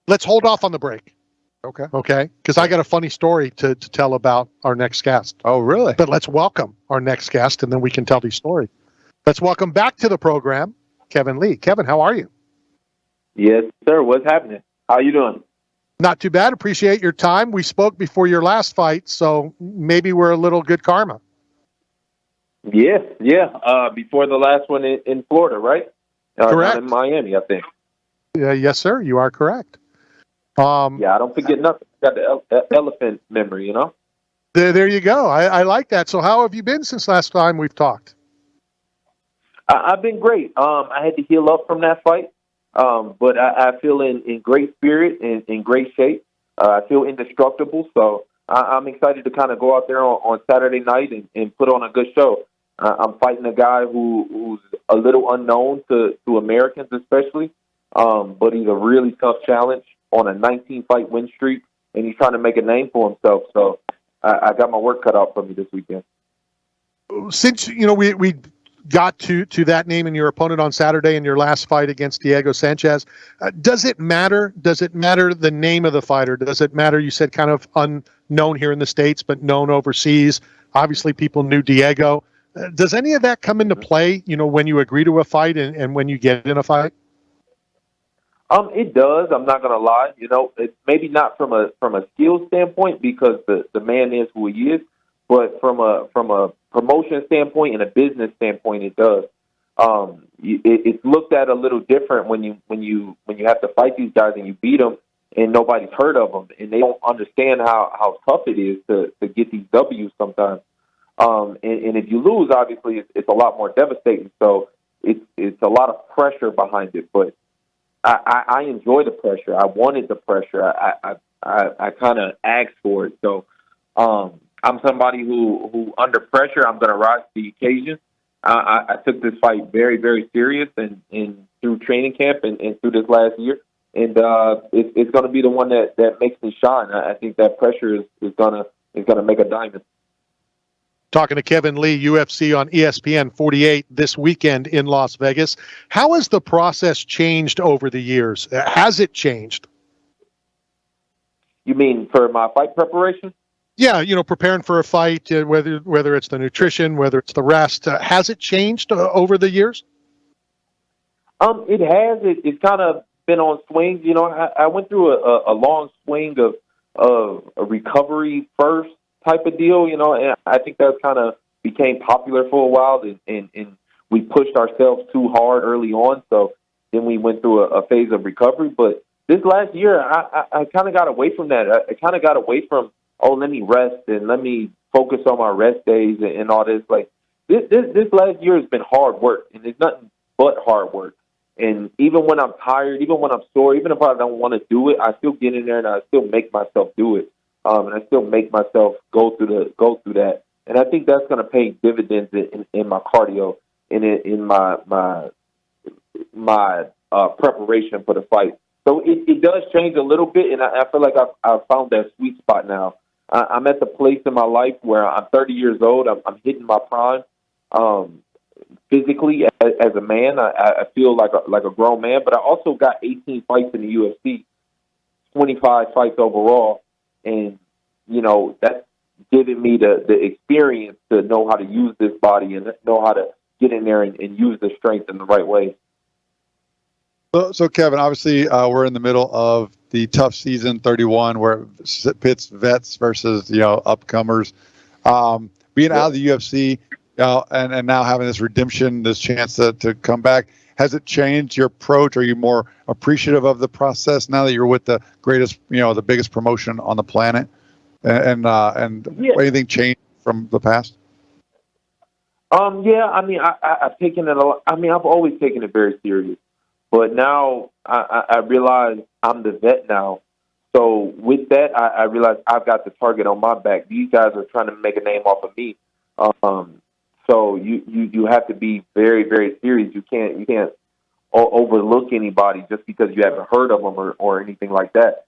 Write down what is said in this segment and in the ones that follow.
let's hold off on the break. Okay. Okay? Because I got a funny story to tell about our next guest. Oh, really? But let's welcome our next guest, and then we can tell the story. Let's welcome back to the program, Kevin Lee. Kevin, how are you? Yes, sir. What's happening? How you doing? Not too bad. Appreciate your time. We spoke before your last fight, so maybe we're a little good karma. Yeah. Before the last one in Florida, right? Correct. Not in Miami, I think. Yes, sir. You are correct. Yeah, I don't forget nothing. Got the elephant memory, you know? There you go. I like that. So how have you been since last time we've talked? I've been great. I had to heal up from that fight, but I feel in great spirit and in great shape. I feel indestructible, so I'm excited to kind of go out there on Saturday night and put on a good show. I'm fighting a guy who's a little unknown to Americans especially, but he's a really tough challenge on a 19-fight win streak, and he's trying to make a name for himself. So I got my work cut out for me this weekend. Since, we got to that name and your opponent on Saturday in your last fight against Diego Sanchez, does it matter? Does it matter the name of the fighter? Does it matter, you said, kind of unknown here in the States but known overseas? Obviously, people knew Diego. Does any of that come into play, when you agree to a fight and when you get in a fight? It does. I'm not gonna lie. It's maybe not from a skill standpoint because the man is who he is, but from a promotion standpoint and a business standpoint, it does. It's looked at a little different when you have to fight these guys and you beat them and nobody's heard of them and they don't understand how tough it is to get these W's sometimes. And if you lose, obviously it's a lot more devastating. So it's a lot of pressure behind it, but I enjoy the pressure. I wanted the pressure. I kind of asked for it. So I'm somebody who under pressure, I'm going to rise to the occasion. I took this fight very, very serious and through training camp and through this last year. And it's going to be the one that makes me shine. I think that pressure is going to make a diamond. Talking to Kevin Lee, UFC on ESPN 48 this weekend in Las Vegas. How has the process changed over the years? Has it changed? You mean for my fight preparation? Yeah, preparing for a fight, whether it's the nutrition, whether it's the rest. Has it changed over the years? It has. It's kind of been on swings. I went through a long swing of a recovery first type of deal, and I think that kind of became popular for a while, and we pushed ourselves too hard early on, so then we went through a phase of recovery. But this last year, I kind of got away from that. I kind of got away from, let me rest and let me focus on my rest days and all this. Like, this last year has been hard work, and it's nothing but hard work. And even when I'm tired, even when I'm sore, even if I don't want to do it, I still get in there and I still make myself do it. And I still make myself go through that, and I think that's going to pay dividends in my cardio and in my preparation for the fight. So it does change a little bit, and I feel like I've found that sweet spot now. I'm at the place in my life where I'm 30 years old. I'm hitting my prime physically as a man. I feel like a grown man, but I also got 18 fights in the UFC, 25 fights overall. And, that's giving me the experience to know how to use this body and know how to get in there and use the strength in the right way. So Kevin, obviously we're in the middle of the tough season 31 where it pits vets versus, upcomers. Being out of the UFC and now having this redemption, this chance to come back, has it changed your approach? Are you more appreciative of the process now that you're with the greatest, the biggest promotion on the planet? And anything changed from the past? Yeah, I mean, I've taken it a lot. I mean, I've always taken it very serious, but now I realize I'm the vet now. So with that, I realize I've got the target on my back. These guys are trying to make a name off of me. So you have to be very, very serious. You can't overlook anybody just because you haven't heard of them or anything like that.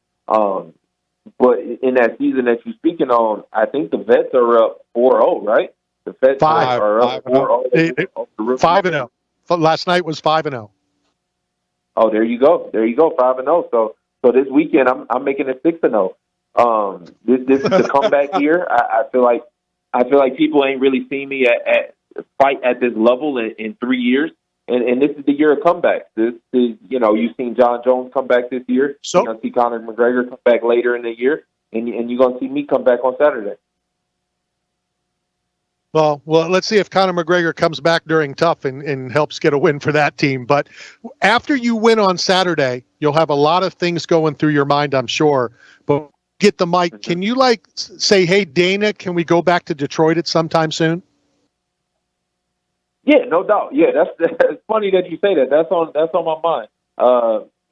But in that season that you're speaking on, I think the vets are up 4-0, right? The vets are up 4-0. 5-0. Last night was 5-0. Oh, there you go. 5-0. So So this weekend, I'm making it 6-0. This is the comeback year. I feel like people ain't really seen me at fight at this level in 3 years. And this is the year of comebacks. This is, you've seen John Jones come back this year. So, you're going to see Conor McGregor come back later in the year. And you're going to see me come back on Saturday. well, let's see if Conor McGregor comes back during tough and helps get a win for that team. But after you win on Saturday, you'll have a lot of things going through your mind, I'm sure. But get the mic. Can you say, hey, Dana, can we go back to Detroit at sometime soon? Yeah, no doubt. Yeah, that's funny that you say that. That's on my mind.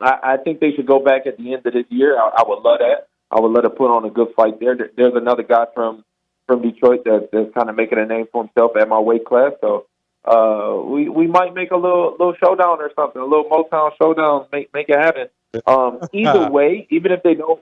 I think they should go back at the end of this year. I would love that. I would love to put on a good fight there. There's another guy from Detroit that's kind of making a name for himself at my weight class. So we might make a little showdown or something, a little Motown showdown. Make it happen. Either way, even if they don't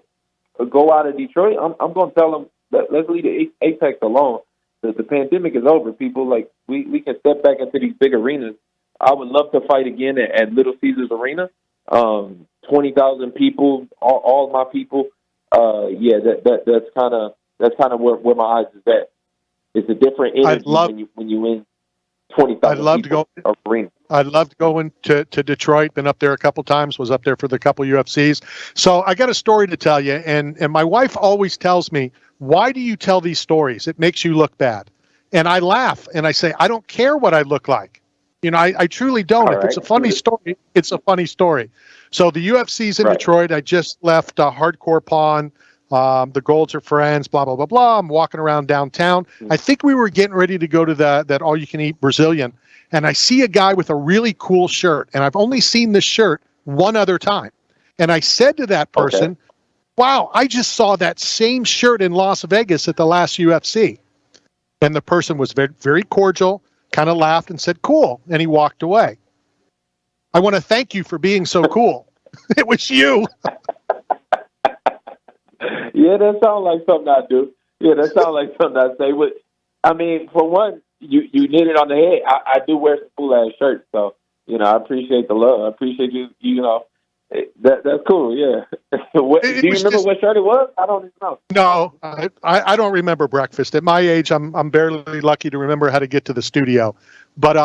go out of Detroit, I'm going to tell them let's leave the Apex alone. The pandemic is over. People, we can step back into these big arenas. I would love to fight again at Little Caesars Arena. 20,000 people, all my people. That's kind of where my eyes is at. It's a different energy when you win 20,000 arena. I'd love to go into Detroit. Been up there a couple times. Was up there for the couple UFCs. So I got a story to tell you. And my wife always tells me, why do you tell these stories? It makes you look bad. And I laugh and I say, I don't care what I look like. I truly don't. If it's a funny story, it's a funny story. So the UFC's in Detroit. I just left Hardcore Pawn. The Golds are friends, blah, blah, blah, blah. I'm walking around downtown. I think we were getting ready to go to that all-you-can-eat Brazilian. And I see a guy with a really cool shirt. And I've only seen this shirt one other time. And I said to that person, wow, I just saw that same shirt in Las Vegas at the last UFC. And the person was very, very cordial, kind of laughed and said, cool. And he walked away. I want to thank you for being so cool. It was you. Yeah, that sounds like something I do. Yeah, that sounds like something I say. But, I mean, for one, you hit it on the head. I do wear some cool-ass shirts. So, I appreciate the love. I appreciate you, That's cool, yeah. Do you remember what shirt it was? I don't even know. No, I don't remember breakfast. At my age, I'm barely lucky to remember how to get to the studio. But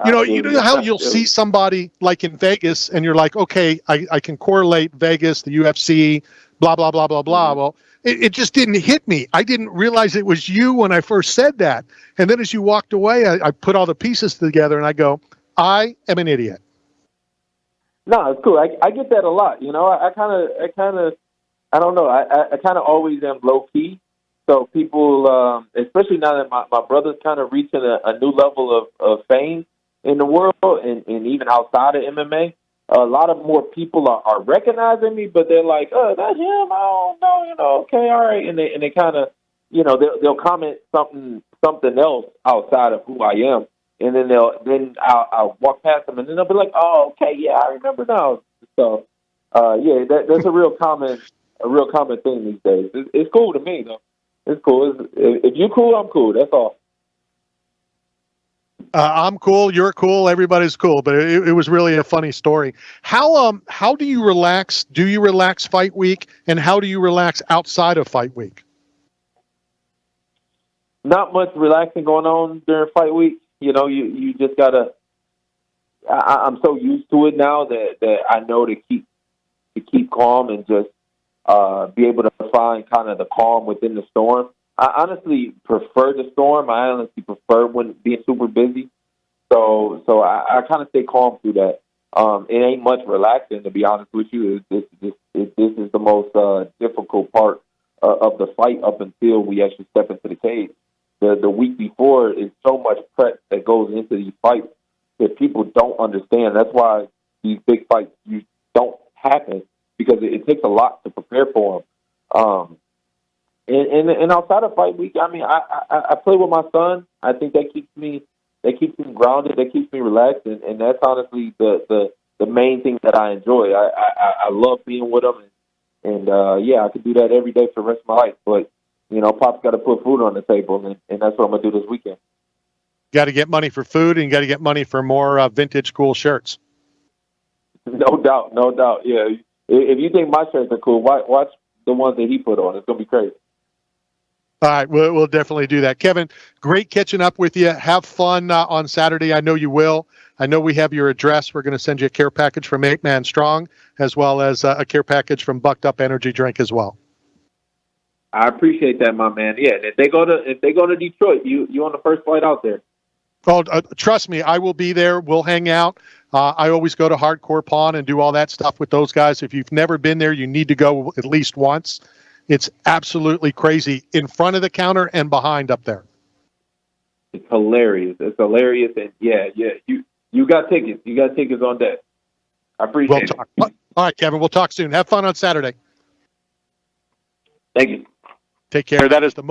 you know how you'll see somebody like in Vegas, and you're like, okay, I can correlate Vegas, the UFC, blah blah blah blah blah. Well, it just didn't hit me. I didn't realize it was you when I first said that. And then as you walked away, I put all the pieces together, and I go, I am an idiot. No, it's cool. I get that a lot. I kind of, I don't know. I kind of always am low key. So people, especially now that my brother's kind of reaching a new level of fame in the world and even outside of MMA, a lot of more people are recognizing me, but they're like, oh, that's him. I don't know. Okay, all right. And they kind of, they'll comment something else outside of who I am. And then I'll walk past them, and then they'll be like, "Oh, okay, yeah, I remember now." So, that's a real common thing these days. It's cool to me, though. It's cool. If you're cool, I'm cool. That's all. I'm cool. You're cool. Everybody's cool. But it was really a funny story. How do you relax? Do you relax fight week? And how do you relax outside of fight week? Not much relaxing going on during fight week. You just gotta. I'm so used to it now that I know to keep calm and just be able to find kind of the calm within the storm. I honestly prefer the storm. I honestly prefer when being super busy. So I kind of stay calm through that. It ain't much relaxing, to be honest with you. This is the most difficult part of the fight up until we actually step into the cage. The week before is so much prep that goes into these fights that people don't understand. That's why these big fights don't happen, because it takes a lot to prepare for them. And outside of fight week, I mean, I play with my son. I think that keeps me grounded. That keeps me relaxed, and that's honestly the main thing that I enjoy. I love being with him, and I could do that every day for the rest of my life. But Pop's got to put food on the table, and that's what I'm gonna do this weekend. Got to get money for food, and you got to get money for more vintage cool shirts. No doubt. Yeah, If you think my shirts are cool, watch the ones that he put on. It's gonna be crazy. All right, we'll definitely do that. Kevin, great catching up with you. Have fun on Saturday. I know you will. I know we have your address. We're going to send you a care package from 8 Man Strong, as well as a care package from Bucked Up Energy Drink as well. I appreciate that, my man. Yeah, if they go to Detroit, you on the first flight out there. Oh, trust me, I will be there. We'll hang out. I always go to Hardcore Pawn and do all that stuff with those guys. If you've never been there, you need to go at least once. It's absolutely crazy in front of the counter and behind up there. It's hilarious. And yeah, you got tickets. You got tickets on deck. I appreciate it. All right, Kevin, we'll talk soon. Have fun on Saturday. Thank you. Take care. That is the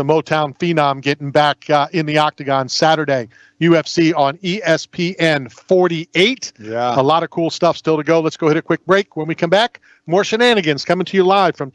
Motown Phenom getting back in the octagon Saturday. UFC on ESPN 48. Yeah. A lot of cool stuff still to go. Let's go hit a quick break. When we come back, more shenanigans coming to you live from